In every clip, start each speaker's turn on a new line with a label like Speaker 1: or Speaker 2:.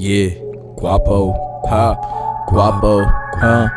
Speaker 1: Yeah, Guapo, ha, Guapo, huh,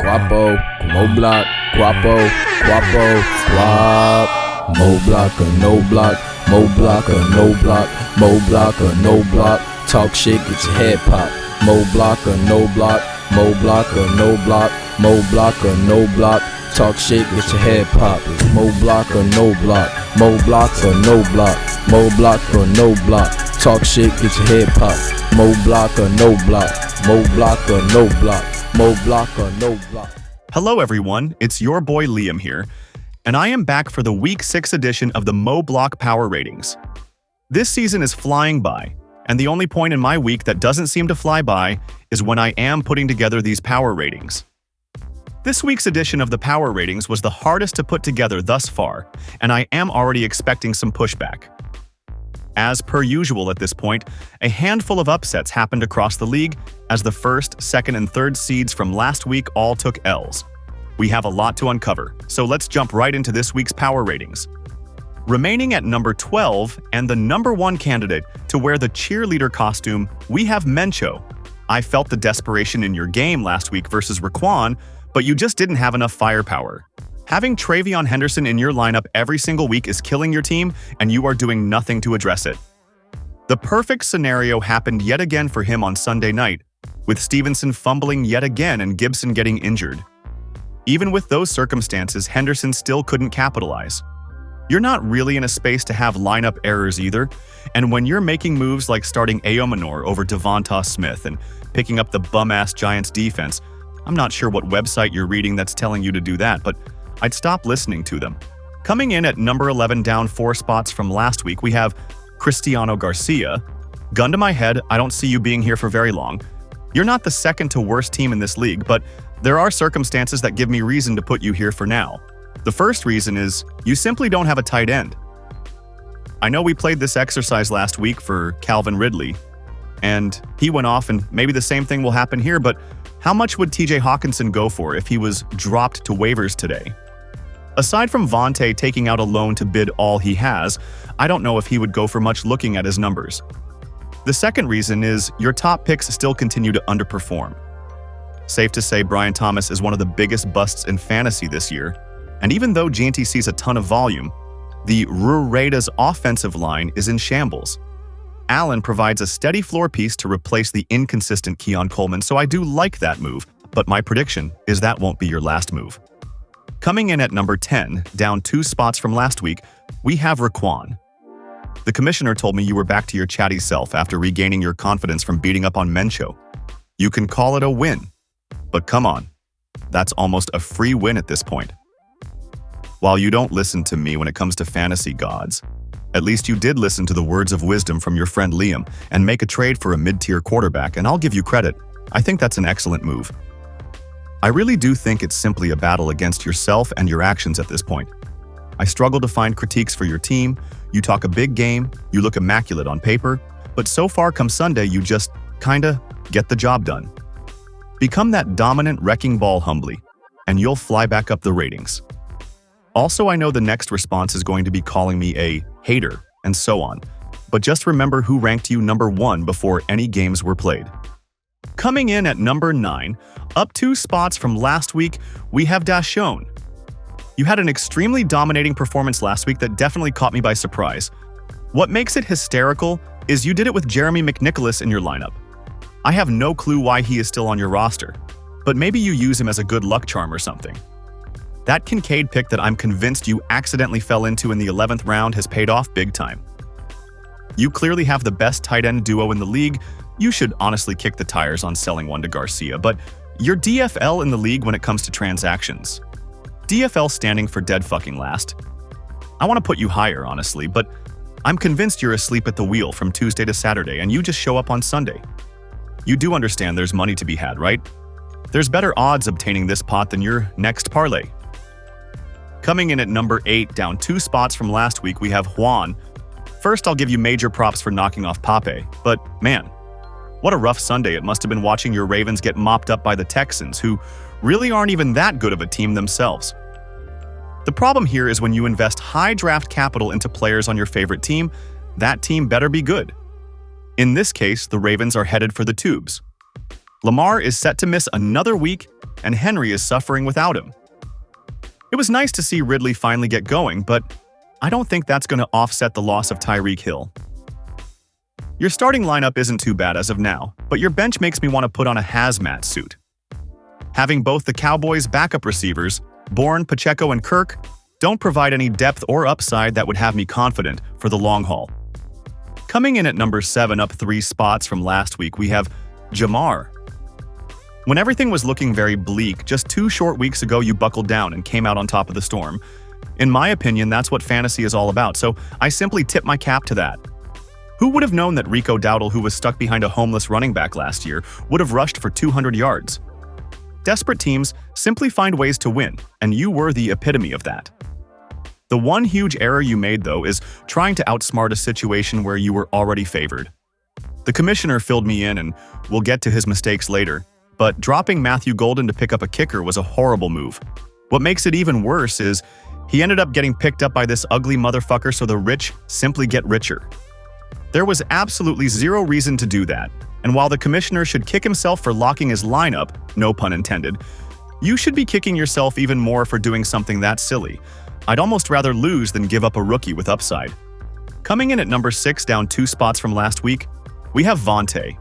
Speaker 1: Guapo, MoBlock, Guapo, Guapo, Guap, MoBlock or no block, MoBlock or no block, MoBlock or no block, talk shit, get your head popped, MoBlock or no block, MoBlock or no block, MoBlock or no block, talk shit, get your head popped, MoBlock or no block, MoBlock or no block, MoBlock or no block, talk shit, get your head popped. MoBlock or no block, MoBlock or no block, MoBlock or no block.
Speaker 2: Hello everyone, it's your boy Liam here, and I am back for the Week 6 edition of the MoBlock Power Ratings. This season is flying by, and the only point in my week that doesn't seem to fly by is when I am putting together these power ratings. This week's edition of the Power Ratings was the hardest to put together thus far, and I am already expecting some pushback. As per usual at this point, a handful of upsets happened across the league as the first, second, and third seeds from last week all took L's. We have a lot to uncover, so let's jump right into this week's power ratings. Remaining at number 12 and the number 1 candidate to wear the cheerleader costume, we have Mencho. I felt the desperation in your game last week versus Raquan, but you just didn't have enough firepower. Having Travion Henderson in your lineup every single week is killing your team, and you are doing nothing to address it. The perfect scenario happened yet again for him on Sunday night, with Stevenson fumbling yet again and Gibson getting injured. Even with those circumstances, Henderson still couldn't capitalize. You're not really in a space to have lineup errors either, and when you're making moves like starting Aomanor over Devonta Smith and picking up the bum-ass Giants defense, I'm not sure what website you're reading that's telling you to do that, but I'd stop listening to them. Coming in at number 11 down 4 spots from last week, we have Cristiano Garcia. Gun to my head, I don't see you being here for very long. You're not the second to worst team in this league, but there are circumstances that give me reason to put you here for now. The first reason is you simply don't have a tight end. I know we played this exercise last week for Calvin Ridley, and he went off, and maybe the same thing will happen here, but how much would TJ Hawkinson go for if he was dropped to waivers today? Aside from Vontae taking out a loan to bid all he has, I don't know if he would go for much looking at his numbers. The second reason is your top picks still continue to underperform. Safe to say Brian Thomas is one of the biggest busts in fantasy this year, and even though GNT sees a ton of volume, the Raiders' offensive line is in shambles. Allen provides a steady floor piece to replace the inconsistent Keon Coleman, so I do like that move, but my prediction is that won't be your last move. Coming in at number 10, down 2 spots from last week, we have Raquan. The commissioner told me you were back to your chatty self after regaining your confidence from beating up on Mencho. You can call it a win, but come on, that's almost a free win at this point. While you don't listen to me when it comes to fantasy gods, at least you did listen to the words of wisdom from your friend Liam and make a trade for a mid-tier quarterback, and I'll give you credit. I think that's an excellent move. I really do think it's simply a battle against yourself and your actions at this point. I struggle to find critiques for your team. You talk a big game, you look immaculate on paper, but so far come Sunday you just kinda get the job done. Become that dominant wrecking ball humbly, and you'll fly back up the ratings. Also, I know the next response is going to be calling me a hater and so on, but just remember who ranked you number 1 before any games were played. Coming in at number 9, up 2 spots from last week, we have Dashon. You had an extremely dominating performance last week that definitely caught me by surprise. What makes it hysterical is you did it with Jeremy McNicholas in your lineup. I have no clue why he is still on your roster, but maybe you use him as a good luck charm or something. That Kincaid pick that I'm convinced you accidentally fell into in the 11th round has paid off big time. You clearly have the best tight end duo in the league. You should honestly kick the tires on selling one to Garcia, but you're DFL in the league when it comes to transactions. DFL standing for dead fucking last. I want to put you higher, honestly, but I'm convinced you're asleep at the wheel from Tuesday to Saturday and you just show up on Sunday. You do understand there's money to be had, right? There's better odds obtaining this pot than your next parlay. Coming in at number 8, down 2 spots from last week, we have Juan. First, I'll give you major props for knocking off Pape, but man, what a rough Sunday it must have been watching your Ravens get mopped up by the Texans, who really aren't even that good of a team themselves. The problem here is when you invest high draft capital into players on your favorite team, that team better be good. In this case, the Ravens are headed for the tubes. Lamar is set to miss another week, and Henry is suffering without him. It was nice to see Ridley finally get going, but I don't think that's going to offset the loss of Tyreek Hill. Your starting lineup isn't too bad as of now, but your bench makes me want to put on a hazmat suit. Having both the Cowboys' backup receivers, Bourne, Pacheco, and Kirk, don't provide any depth or upside that would have me confident for the long haul. Coming in at number 7, up 3 spots from last week, we have Jamar. When everything was looking very bleak, just 2 short weeks ago you buckled down and came out on top of the storm. In my opinion, that's what fantasy is all about, so I simply tip my cap to that. Who would have known that Rico Dowdle, who was stuck behind a homeless running back last year, would have rushed for 200 yards? Desperate teams simply find ways to win, and you were the epitome of that. The one huge error you made, though, is trying to outsmart a situation where you were already favored. The commissioner filled me in, and we'll get to his mistakes later, but dropping Matthew Golden to pick up a kicker was a horrible move. What makes it even worse is he ended up getting picked up by this ugly motherfucker, so the rich simply get richer. There was absolutely zero reason to do that, and while the commissioner should kick himself for locking his lineup, no pun intended, you should be kicking yourself even more for doing something that silly. I'd almost rather lose than give up a rookie with upside. Coming in at number 6, down 2 spots from last week, we have Vontae.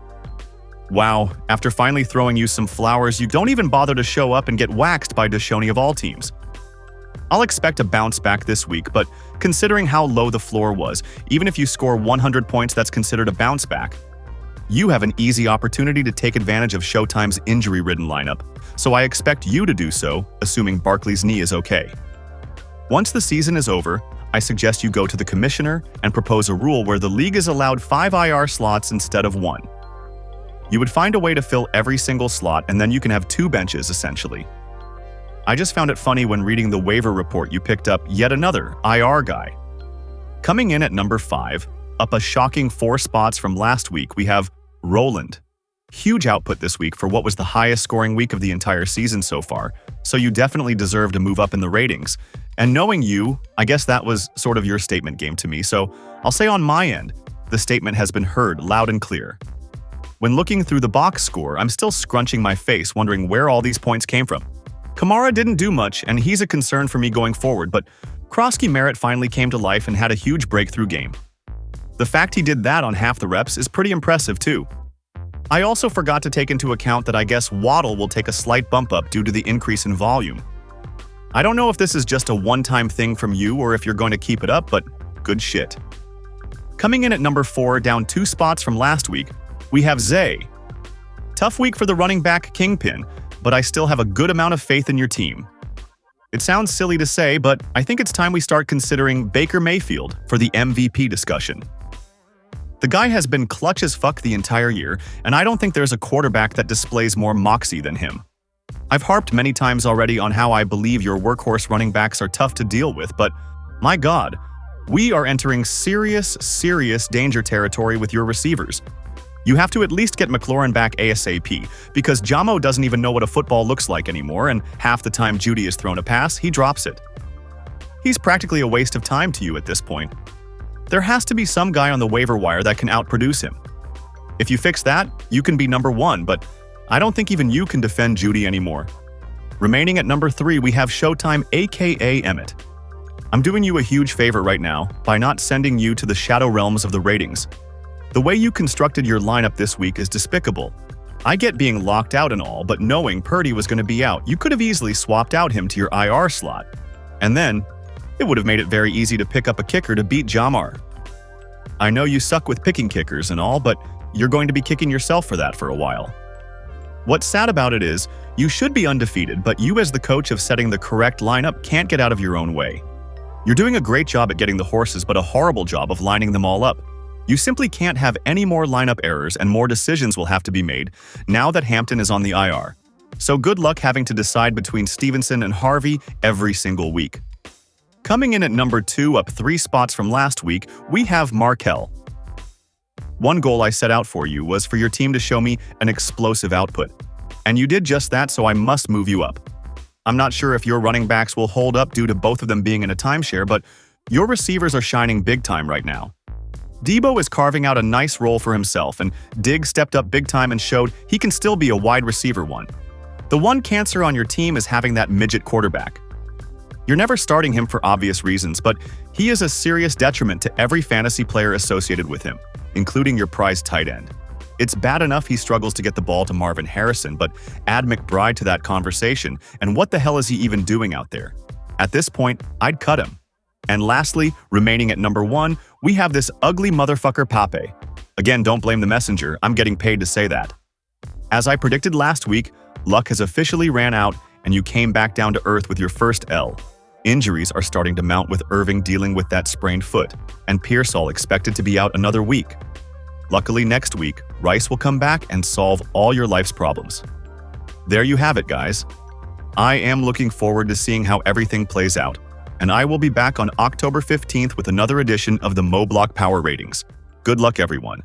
Speaker 2: Wow, after finally throwing you some flowers, you don't even bother to show up and get waxed by Deshoney of all teams. I'll expect a bounce back this week, but considering how low the floor was, even if you score 100 points, that's considered a bounce back. You have an easy opportunity to take advantage of Showtime's injury-ridden lineup, so I expect you to do so, assuming Barkley's knee is okay. Once the season is over, I suggest you go to the commissioner and propose a rule where the league is allowed 5 IR slots instead of 1. You would find a way to fill every single slot, and then you can have 2 benches, essentially. I just found it funny when reading the waiver report you picked up yet another IR guy. Coming in at number 5, up a shocking 4 spots from last week, we have Roland. Huge output this week for what was the highest scoring week of the entire season so far, so you definitely deserve to move up in the ratings. And knowing you, I guess that was sort of your statement game to me, so I'll say on my end, the statement has been heard loud and clear. When looking through the box score, I'm still scrunching my face wondering where all these points came from. Kamara didn't do much, and he's a concern for me going forward, but Krosky Merritt finally came to life and had a huge breakthrough game. The fact he did that on half the reps is pretty impressive too. I also forgot to take into account that I guess Waddle will take a slight bump up due to the increase in volume. I don't know if this is just a one-time thing from you or if you're going to keep it up, but good shit. Coming in at number 4, down 2 spots from last week, we have Zay. Tough week for the running back kingpin, but I still have a good amount of faith in your team. It sounds silly to say, but I think it's time we start considering Baker Mayfield for the MVP discussion. The guy has been clutch as fuck the entire year, and I don't think there's a quarterback that displays more moxie than him. I've harped many times already on how I believe your workhorse running backs are tough to deal with, but my God, we are entering serious danger territory with your receivers. You have to at least get McLaurin back ASAP, because Jamo doesn't even know what a football looks like anymore, and half the time Judy is thrown a pass, he drops it. He's practically a waste of time to you at this point. There has to be some guy on the waiver wire that can outproduce him. If you fix that, you can be number 1, but I don't think even you can defend Judy anymore. Remaining at number 3, we have Showtime aka Emmett. I'm doing you a huge favor right now by not sending you to the shadow realms of the ratings. The way you constructed your lineup this week is despicable. I get being locked out and all, but knowing Purdy was going to be out, you could have easily swapped out him to your IR slot. And then, it would have made it very easy to pick up a kicker to beat Jamar. I know you suck with picking kickers and all, but you're going to be kicking yourself for that for a while. What's sad about it is, you should be undefeated, but you as the coach of setting the correct lineup can't get out of your own way. You're doing a great job at getting the horses, but a horrible job of lining them all up. You simply can't have any more lineup errors, and more decisions will have to be made now that Hampton is on the IR. So good luck having to decide between Stevenson and Harvey every single week. Coming in at number 2, up 3 spots from last week, we have Markel. One goal I set out for you was for your team to show me an explosive output. And you did just that, so I must move you up. I'm not sure if your running backs will hold up due to both of them being in a timeshare, but your receivers are shining big time right now. Debo is carving out a nice role for himself, and Diggs stepped up big time and showed he can still be a wide receiver one. The one cancer on your team is having that midget quarterback. You're never starting him for obvious reasons, but he is a serious detriment to every fantasy player associated with him, including your prized tight end. It's bad enough he struggles to get the ball to Marvin Harrison, but add McBride to that conversation, and what the hell is he even doing out there? At this point, I'd cut him. And lastly, remaining at number 1, we have this ugly motherfucker Pape. Again, don't blame the messenger, I'm getting paid to say that. As I predicted last week, luck has officially ran out and you came back down to earth with your first L. Injuries are starting to mount with Irving dealing with that sprained foot, and Pearsall expected to be out another week. Luckily next week, Rice will come back and solve all your life's problems. There you have it, guys. I am looking forward to seeing how everything plays out, and I will be back on October 15th with another edition of the MoBlock Power Ratings. Good luck, everyone.